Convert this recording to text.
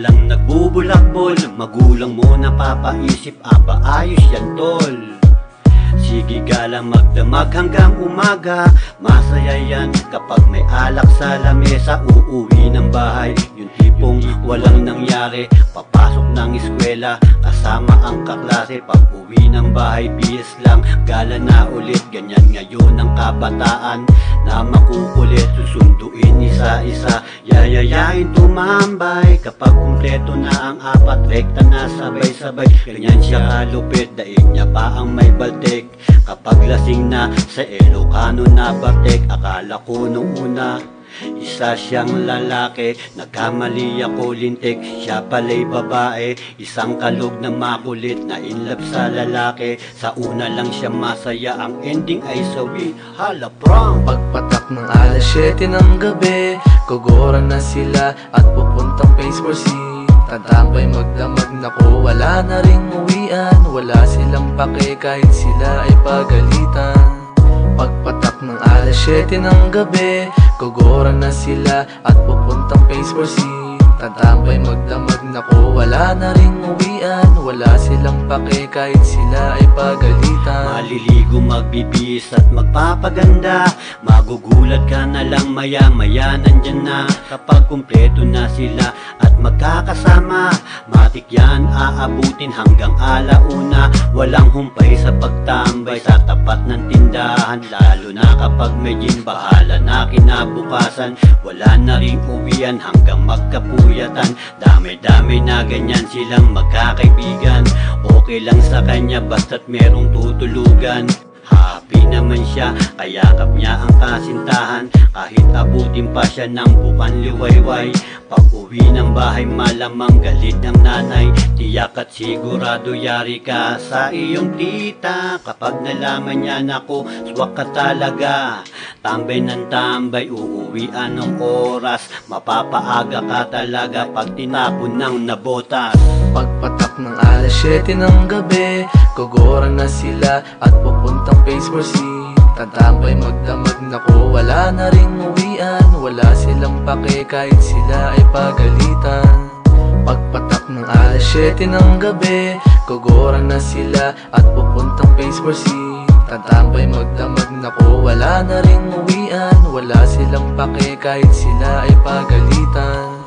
Walang nagbubulakbol, magulang mo napapaisip, aba ayos yan tol. Sige galang magdamag hanggang umaga, masaya yan kapag may alak sa lamesa. Uuwi ng bahay, yung tipong walang nangyari, papasok ng eskwela kasama ang kaklase. Pag uwi ng bahay, bihis lang, gala na ulit. Ganyan ngayon ang kabataan na makukulit, susunduin isa-isa, yayayain tumambay. Kapag kumpleto na ang apat, rekta na sabay-sabay. Ganyan siya kalupit, daig niya pa ang may baltik. Kapag lasing na sa Ilocano na batek, akala ko nung una isa siyang lalaki, nagkamali ako lintik, siya pala'y babae. Isang kalog na makulit, na in love sa lalaki. Sa una lang siya masaya, ang ending ay sawi, hala prang. Pagpatak ng alas 7 ng gabi, kugoran na sila at pupuntang Phase 4C. Tatambay magdamag nako, wala na ring uwian. Wala silang pake kahit sila ay pagalitan. Pagpatak ng alas 7 ng gabi, kugoran na sila at pupuntang Phase 4C. Tatambay magdamag nako, wala na ring uwian. Wala silang pake kahit sila ay pagalitan. Maliligo, magbibis at magpapaganda, magugulat ka na lang maya-maya nandyan na. Kapag kumpleto na sila at magkakasama, matik yan aabutin hanggang alauna. Walang humpay sa pagtambay sa tapat ng tindahan, lalo na kapag may gin, bahala na kinabukasan. Wala na ring uwian hanggang magkapuyatan, dami-dami na ganyan silang magkakaibigan. Okay lang sa kanya basta't merong tutulugan. Happy naman siya, kayakap niya ang kasintahan, kahit abutin pa siya ng bukan liwayway. Pag uwi ng bahay, malamang galit ng nanay. Tiyak at sigurado yari ka sa iyong tita. Kapag nalaman niya, naku, swak ka talaga. Tambay ng tambay, uuwian ng oras, mapapaaga ka talaga pag tinapon ng nabotas. Pagpatak ng alas 7 ng gabi, kugoran na sila at pupuntang Phase 4C. Tatambay magdamag nako, wala na ring uwian. Wala silang pake kahit sila ay pagalitan. Pagpatak ng alas 7 ng gabi, kugoran na sila at pupuntang Phase 4C. Tatambay magdamag nako, wala na ring uwian. Wala silang pake kahit sila ay pagalitan.